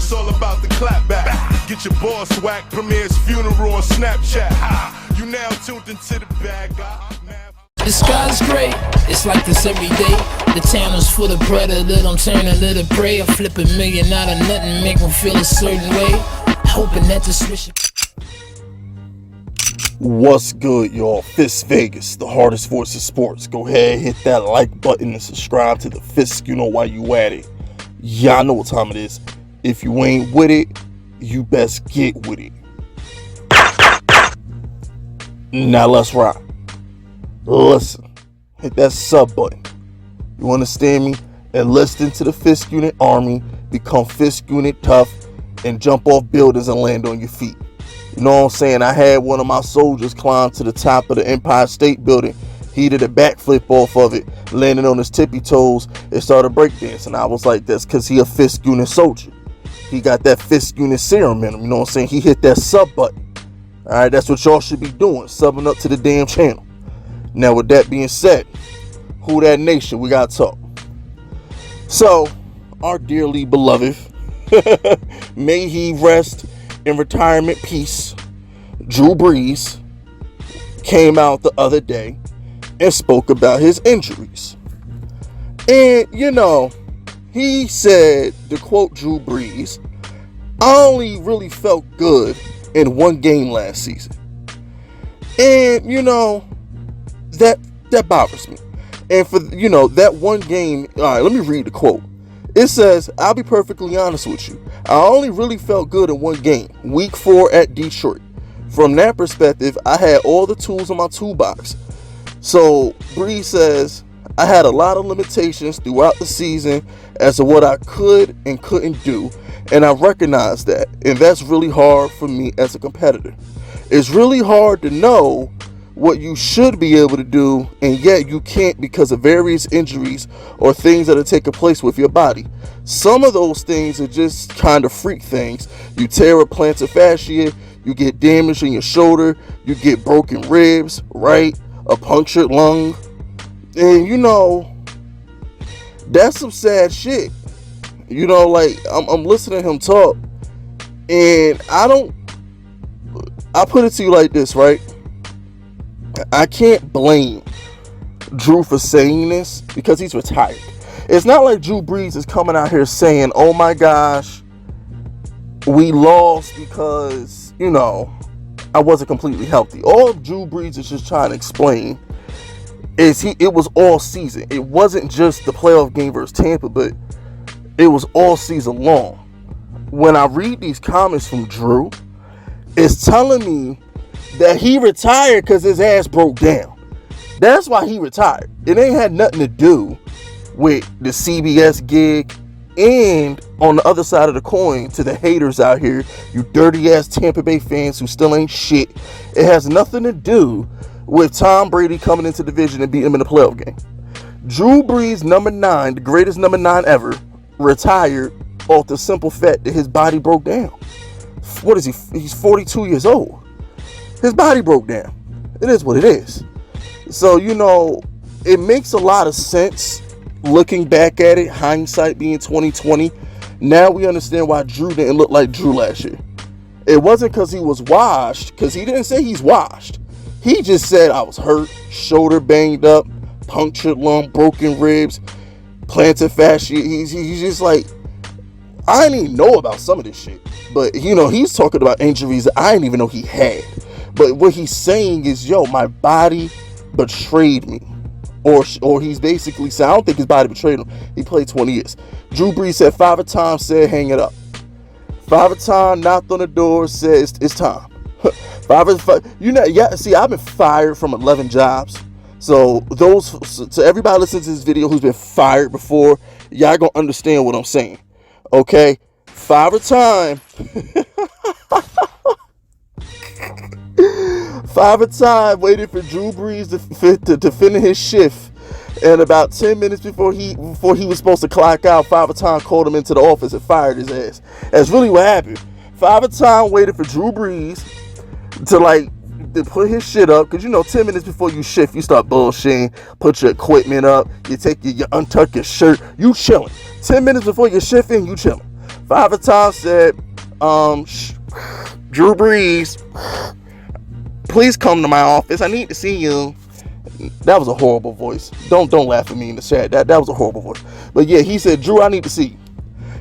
it's all about the clap back. Get your boss whacked, Premier's funeral on Snapchat. You now tuned into the bag. The sky's gray, it's like this every day. The town is full of predator, I'm turning a little prey. I flip $1 million out of nothing, make them feel a certain way. Hoping that the switch. What's good, y'all? Fist Vegas, the hardest voice of sports. Go ahead, hit that like button and subscribe to the Fist. You know why you at it. Y'all know what time it is. If you ain't with it, you best get with it. Now let's rock. Listen, hit that sub button. You understand me? Enlist into the Fist Unit Army, become Fist Unit tough, and jump off buildings and land on your feet. You know what I'm saying? I had one of my soldiers climb to the top of the Empire State Building. He did a backflip off of it, landed on his tippy toes, and started breakdancing. I was like, that's because he a Fist Unit soldier. He got that Fist Unit serum in him. You know what I'm saying? He hit that sub button. All right, that's what y'all should be doing, subbing up to the damn channel. Now, with that being said, who that nation? We got to talk. So, our dearly beloved, may he rest in retirement peace, Drew Brees, came out the other day and spoke about his injuries. And, you know, he said, to quote Drew Brees, I only really felt good in one game last season. And, you know, that bothers me. And for, you know, that one game, all right, let me read the quote. It says, I'll be perfectly honest with you. I only really felt good in one game, week 4 at Detroit. From that perspective, I had all the tools in my toolbox. So Brees says, I had a lot of limitations throughout the season as to what I could and couldn't do. And I recognize that. And that's really hard for me as a competitor. It's really hard to know what you should be able to do, and yet you can't because of various injuries or things that are taking place with your body. Some of those things are just kind of freak things. You tear a plantar fascia, you get damage in your shoulder, you get broken ribs, right? A punctured lung. And you know, that's some sad shit. You know, like, I'm listening to him talk, and I put it to you like this, right? I can't blame Drew for saying this because he's retired. It's not like Drew Brees is coming out here saying, oh my gosh, we lost because, you know, I wasn't completely healthy. All Drew Brees is just trying to explain is it was all season. It wasn't just the playoff game versus Tampa, but it was all season long. When I read these comments from Drew, it's telling me that he retired because his ass broke down. That's why he retired. It ain't had nothing to do with the CBS gig. And on the other side of the coin, to the haters out here, you dirty ass Tampa Bay fans who still ain't shit, it has nothing to do with Tom Brady coming into the division and beating him in the playoff game. Drew Brees, number 9, the greatest number 9 ever, retired off the simple fact that his body broke down. What is he? He's 42 years old. His body broke down. It is what it is. So, you know, it makes a lot of sense looking back at it, hindsight being 2020. Now we understand why Drew didn't look like Drew last year. It wasn't because he was washed, because he didn't say he's washed. He just said, I was hurt, shoulder banged up, punctured lung, broken ribs, plantar fascia. He's just like, I didn't even know about some of this shit. But, you know, he's talking about injuries that I didn't even know he had. But what he's saying is, yo, my body betrayed me. Or he's basically saying, I don't think his body betrayed him. He played 20 years. Drew Brees said Father Time said, hang it up. Father Time knocked on the door, said, it's time. You know, yeah, see, I've been fired from 11 jobs. So everybody listening to this video who's been fired before, y'all gonna understand what I'm saying. Okay? Father Time. Father Time waited for Drew Brees to finish his shift, and about 10 minutes before he was supposed to clock out, Father Time called him into the office and fired his ass. That's really what happened. Father Time waited for Drew Brees to put his shit up, because you know 10 minutes before you shift, you start bullshitting, put your equipment up, you untuck your shirt, you chilling. 10 minutes before you're shifting, you chilling. Father Time said, Drew Brees, please come to my office. I need to see you. That was a horrible voice. Don't laugh at me in the chat. That was a horrible voice. But yeah, he said, Drew, I need to see you.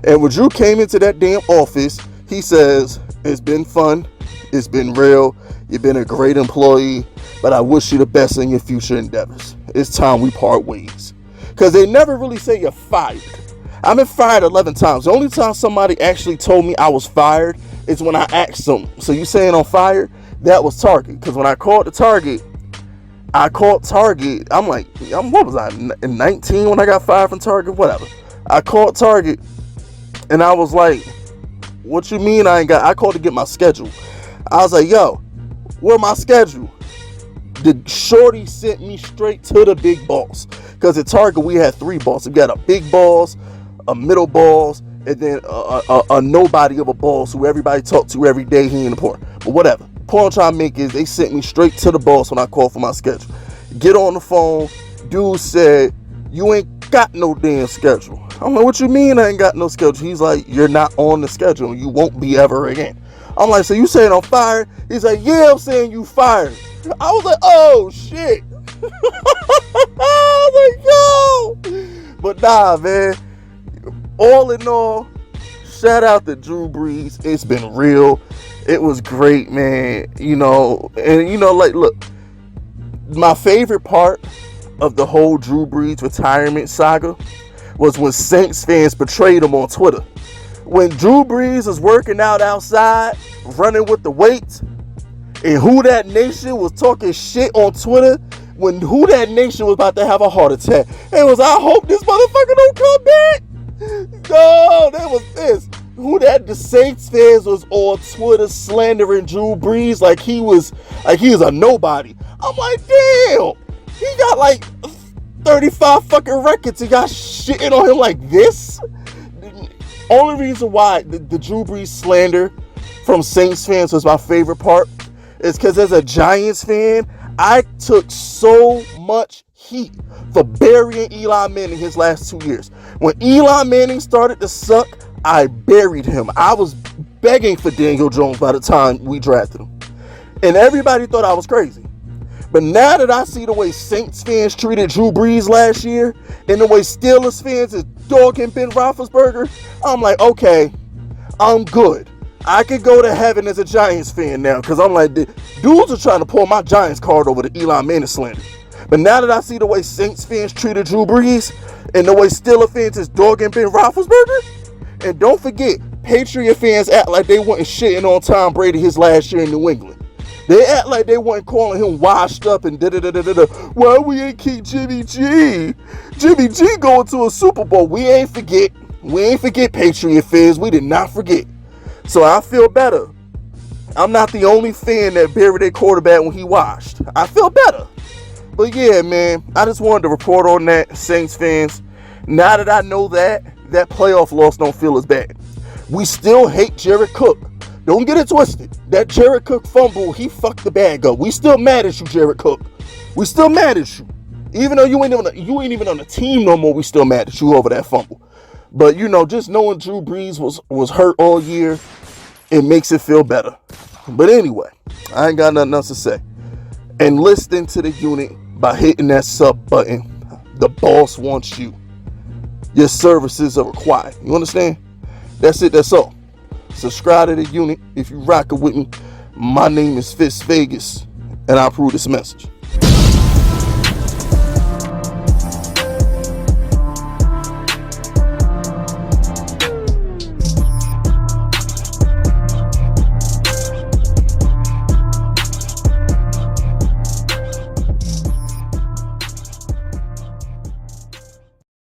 And when Drew came into that damn office, he says, it's been fun. It's been real. You've been a great employee, but I wish you the best in your future endeavors. It's time we part ways. Because they never really say you're fired. I've been fired 11 times. The only time somebody actually told me I was fired is when I asked them, so you saying I'm fired? That was Target. Because when I called Target, I'm like, what was I, in 19 when I got fired from Target? Whatever. I called Target, and I was like, what you mean I called to get my schedule. I was like, yo, where my schedule? The shorty sent me straight to the big boss. Because at Target, we had 3 bosses. We got a big boss, a middle boss, and then a nobody of a boss who everybody talked to every day. He ain't important. But whatever. The point I'm trying to make is they sent me straight to the boss when I called for my schedule. Get on the phone. Dude said, you ain't got no damn schedule. I'm like, what you mean I ain't got no schedule? He's like, you're not on the schedule. You won't be ever again. I'm like, so you saying I'm fired? He's like, yeah, I'm saying you fired. I was like, oh, shit. I was like, yo. But nah, man. All in all, shout out to Drew Brees. It's been real. It was great, man. Like, look, my favorite part of the whole Drew Brees retirement saga was when Saints fans betrayed him on Twitter. When Drew Brees was working out outside, running with the weights, and Who Dat Nation was talking shit on Twitter, when Who Dat Nation was about to have a heart attack, it was, I hope this motherfucker don't come back. No, that was this. The Saints fans was on Twitter slandering Drew Brees like he was a nobody. I'm like, damn, he got like 35 fucking records and y'all shitting on him like this. Only reason why the Drew Brees slander from Saints fans was my favorite part is because as a Giants fan, I took so much heat for burying Eli Manning his last 2 years. When Eli Manning started to suck, I buried him. I was begging for Daniel Jones by the time we drafted him. And everybody thought I was crazy. But now that I see the way Saints fans treated Drew Brees last year and the way Steelers fans is dogging Ben Roethlisberger, I'm like, okay, I'm good. I could go to heaven as a Giants fan now because I'm like, dudes are trying to pull my Giants card over the Eli Manning slander. But now that I see the way Saints fans treated Drew Brees and the way Steelers fans is dogging Ben Roethlisberger, and don't forget, Patriot fans act like they wasn't shitting on Tom Brady his last year in New England. They act like they weren't calling him washed up and da-da-da-da-da. Why we ain't keep Jimmy G? Jimmy G going to a Super Bowl. We ain't forget. Patriot fans. We did not forget. So I feel better. I'm not the only fan that buried their quarterback when he washed. I feel better. But yeah, man, I just wanted to report on that, Saints fans. Now that I know that playoff loss don't feel as bad. We still hate Jared Cook. Don't get it twisted. That Jared Cook fumble, he fucked the bag up. We still mad at you, Jared Cook. We still mad at you. Even though you ain't even on the team no more, we still mad at you over that fumble. But, just knowing Drew Brees was hurt all year, it makes it feel better. But anyway, I ain't got nothing else to say. And listen to the unit by hitting that sub button. The boss wants you. Your services are required. You understand? That's it. That's all. Subscribe to the unit if you rockin' with me. My name is Fitz Vegas, and I approve this message.